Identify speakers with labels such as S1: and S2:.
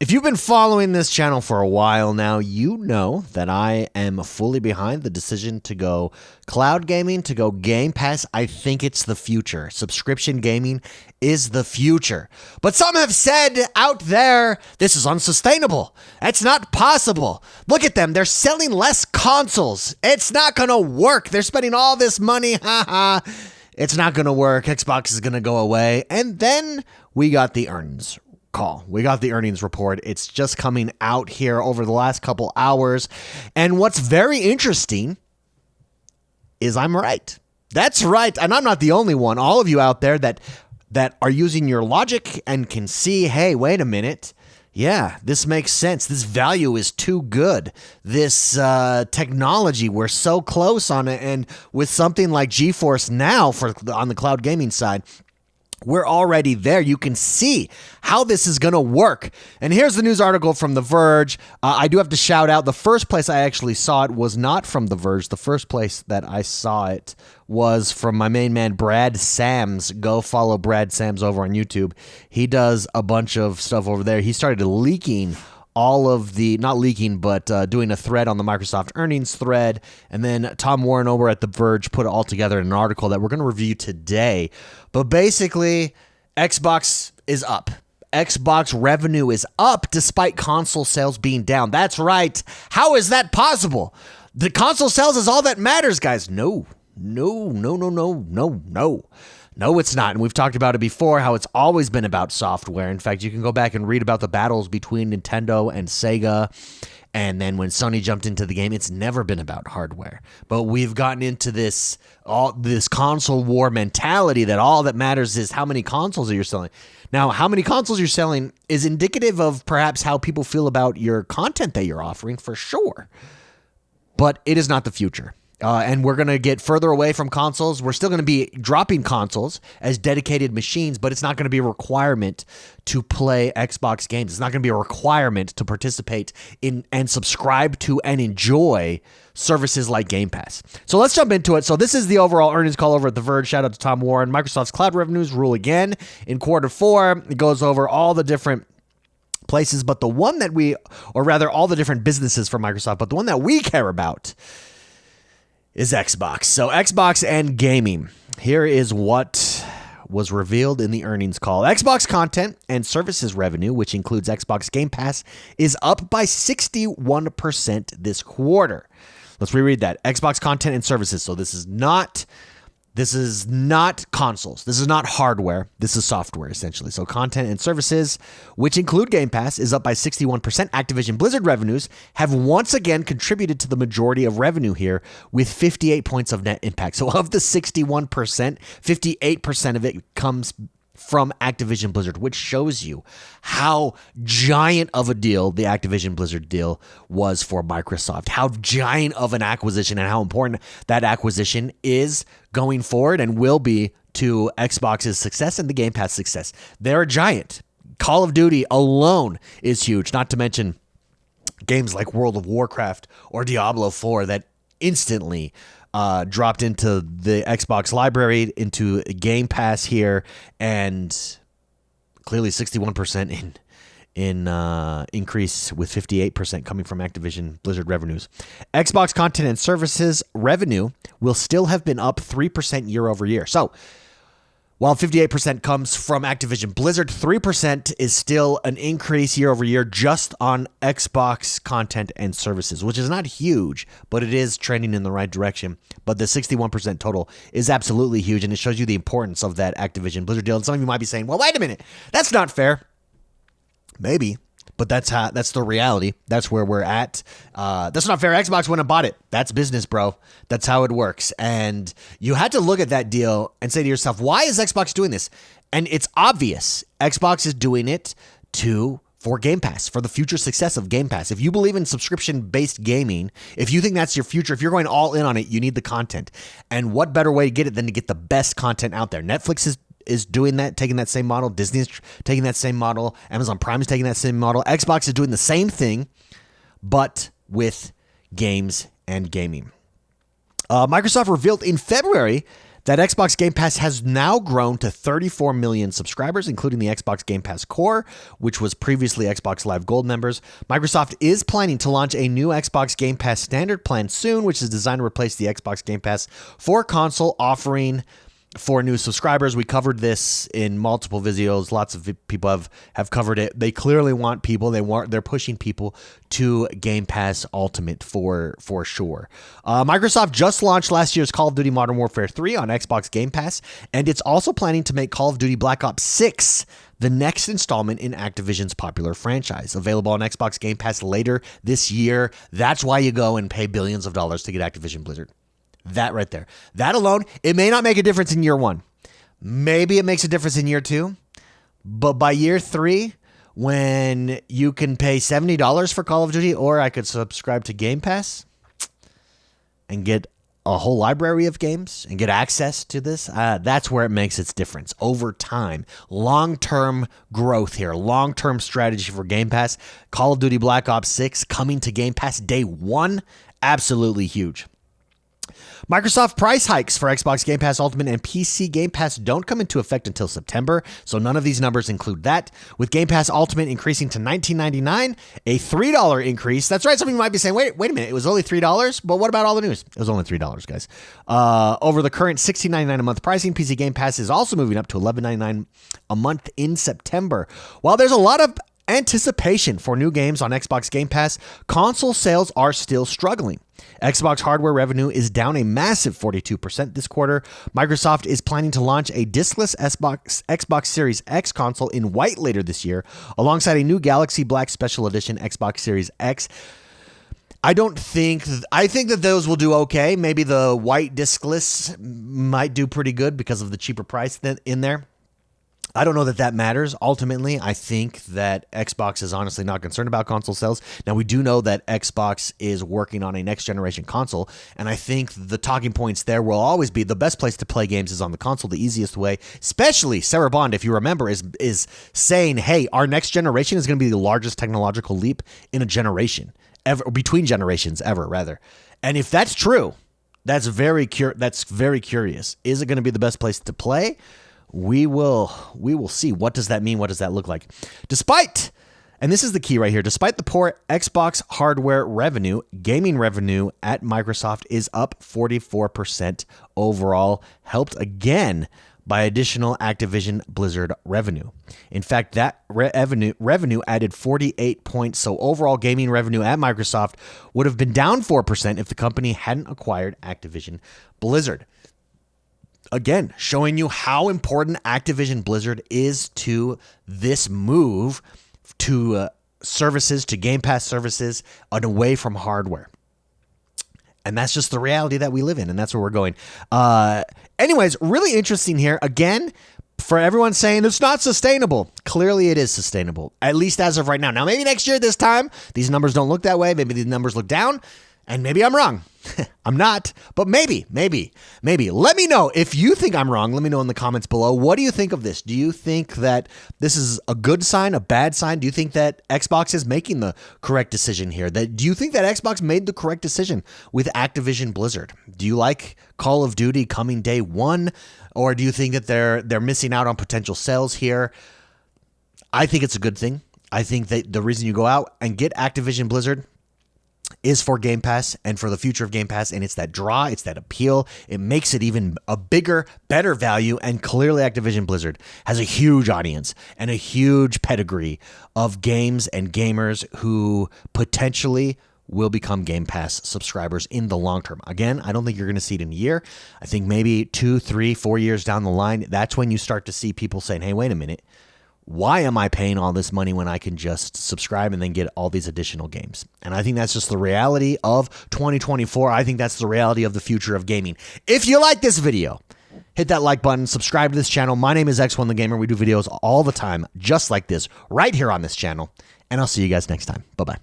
S1: If you've been following this channel for a while now, you know that I am fully behind the decision to go cloud gaming, to go Game Pass. I think it's the future. Subscription gaming is the future. But some have said out there, this is unsustainable. It's not possible. Look at them. They're selling less consoles. It's not going to work. They're spending all this money. It's not going to work. Xbox is going to go away. And then we got the earnings call. We got the earnings report. It's just coming out here over the last couple hours. And what's very interesting is I'm right. That's right. And I'm not the only one. All of you out there that are using your logic and can see, hey, wait a minute. Yeah, this makes sense. This value is too good. This technology, we're so close on it. And with something like GeForce Now on the cloud gaming side, we're already there. You can see how this is going to work. And here's the news article from The Verge. I do have to shout out, the first place I actually saw it was not from The Verge. The first place that I saw it was from my main man, Brad Sams. Go follow Brad Sams over on YouTube. He does a bunch of stuff over there. He started leaking all of the, not leaking, but doing a thread on the Microsoft earnings thread. And then Tom Warren over at The Verge put it all together in an article that we're going to review today. But basically, Xbox is up. Xbox revenue is up despite console sales being down. That's right. How is that possible? The console sales is all that matters, guys. No, it's not. And we've talked about it before, how it's always been about software. In fact, you can go back and read about the battles between Nintendo and Sega. And then when Sony jumped into the game, it's never been about hardware. But we've gotten into this console war mentality that all that matters is how many consoles you're selling. Now, how many consoles you're selling is indicative of perhaps how people feel about your content that you're offering, for sure. But it is not the future. And we're going to get further away from consoles. We're still going to be dropping consoles as dedicated machines, but it's not going to be a requirement to play Xbox games. It's not going to be a requirement to participate in and subscribe to and enjoy services like Game Pass. So let's jump into it. So this is the overall earnings call over at The Verge. Shout out to Tom Warren. Microsoft's cloud revenues rule again in quarter four. It goes over all the different places, but the one that all the different businesses for Microsoft, but the one that we care about is Xbox. So Xbox and gaming. Here is what was revealed in the earnings call. Xbox content and services revenue, which includes Xbox Game Pass, is up by 61% this quarter. Let's reread that. Xbox content and services. So this is not consoles. This is not hardware. This is software, essentially. So content and services, which include Game Pass, is up by 61%. Activision Blizzard revenues have once again contributed to the majority of revenue here with 58 points of net impact. So of the 61%, 58% of it comes from Activision Blizzard, which shows you how giant of a deal the Activision Blizzard deal was for Microsoft, how giant of an acquisition and how important that acquisition is going forward and will be to Xbox's success and the Game Pass success. They're a giant. Call of Duty alone is huge, not to mention games like World of Warcraft or Diablo 4 that instantly dropped into the Xbox library, into Game Pass here, and clearly 61% in increase with 58% coming from Activision Blizzard revenues. Xbox content and services revenue will still have been up 3% year over year. So while 58% comes from Activision Blizzard, 3% is still an increase year over year just on Xbox content and services, which is not huge, but it is trending in the right direction. But the 61% total is absolutely huge, and it shows you the importance of that Activision Blizzard deal. And some of you might be saying, well, wait a minute, that's not fair. Maybe. But that's the reality. That's where we're at. That's not fair. Xbox went and bought it. That's business, bro. That's how it works. And you had to look at that deal and say to yourself, why is Xbox doing this? And it's obvious. Xbox is doing it for Game Pass, for the future success of Game Pass. If you believe in subscription-based gaming, if you think that's your future, if you're going all in on it, you need the content. And what better way to get it than to get the best content out there? Netflix is doing that, taking that same model. Disney is taking that same model. Amazon Prime is taking that same model. Xbox is doing the same thing, but with games and gaming. Microsoft revealed in February that Xbox Game Pass has now grown to 34 million subscribers, including the Xbox Game Pass Core, which was previously Xbox Live Gold members. Microsoft is planning to launch a new Xbox Game Pass standard plan soon, which is designed to replace the Xbox Game Pass for console offering for new subscribers. We covered this in multiple videos. Lots of people have covered it. They clearly want people. They're pushing people to Game Pass Ultimate for sure. Microsoft just launched last year's Call of Duty Modern Warfare 3 on Xbox Game Pass, and it's also planning to make Call of Duty Black Ops 6 the next installment in Activision's popular franchise, available on Xbox Game Pass later this year. That's why you go and pay billions of dollars to get Activision Blizzard. That right there. That alone, it may not make a difference in year one. Maybe it makes a difference in year two. But by year three, when you can pay $70 for Call of Duty, or I could subscribe to Game Pass and get a whole library of games and get access to this, that's where it makes its difference. Over time, long-term growth here, long-term strategy for Game Pass. Call of Duty Black Ops 6 coming to Game Pass day one, absolutely huge. Microsoft price hikes for Xbox Game Pass Ultimate and PC Game Pass don't come into effect until September, so none of these numbers include that. With Game Pass Ultimate increasing to $19.99, a $3 increase. That's right, some of you might be saying, wait a minute, it was only $3? But what about all the news? It was only $3, guys. Over the current $16.99 a month pricing, PC Game Pass is also moving up to $11.99 a month in September. While there's a lot of anticipation for new games on Xbox Game Pass, console sales are still struggling. Xbox hardware revenue is down a massive 42% this quarter. Microsoft is planning to launch a diskless Xbox Series X console in white later this year, alongside a new Galaxy Black Special Edition Xbox Series X. I think that those will do okay. Maybe the white diskless might do pretty good because of the cheaper price in there. I don't know that matters. Ultimately, I think that Xbox is honestly not concerned about console sales. Now, we do know that Xbox is working on a next-generation console, and I think the talking points there will always be the best place to play games is on the console, the easiest way. Especially Sarah Bond, if you remember, is saying, hey, our next generation is going to be the largest technological leap in a generation, ever, between generations ever, rather. And if that's true, that's very curious. Is it going to be the best place to play? We will see. What does that mean? What does that look like? Despite, and this is the key right here, despite the poor Xbox hardware revenue, gaming revenue at Microsoft is up 44% overall, helped again by additional Activision Blizzard revenue. In fact, that revenue added 48 points, so overall gaming revenue at Microsoft would have been down 4% if the company hadn't acquired Activision Blizzard. Again, showing you how important Activision Blizzard is to this move to services, to Game Pass services, and away from hardware. And that's just the reality that we live in, and that's where we're going. Anyways, really interesting here. Again, for everyone saying it's not sustainable, clearly it is sustainable, at least as of right now. Now, maybe next year this time, these numbers don't look that way. Maybe these numbers look down. And maybe I'm wrong. I'm not, but maybe. Let me know if you think I'm wrong. Let me know in the comments below. What do you think of this? Do you think that this is a good sign, a bad sign? Do you think that Xbox is making the correct decision here? Do you think that Xbox made the correct decision with Activision Blizzard? Do you like Call of Duty coming day one? Or do you think that they're missing out on potential sales here? I think it's a good thing. I think that the reason you go out and get Activision Blizzard is for Game Pass and for the future of Game Pass, and it's that draw, it's that appeal. It makes it even a bigger, better value, and clearly Activision Blizzard has a huge audience and a huge pedigree of games and gamers who potentially will become Game Pass subscribers in the long term. Again, I don't think you're going to see it in a year. I think maybe 2, 3, 4 years down the line, that's when you start to see people saying, hey, wait a minute. Why am I paying all this money when I can just subscribe and then get all these additional games? And I think that's just the reality of 2024. I think that's the reality of the future of gaming. If you like this video, hit that like button, subscribe to this channel. My name is X1 the Gamer. We do videos all the time just like this right here on this channel. And I'll see you guys next time. Bye-bye.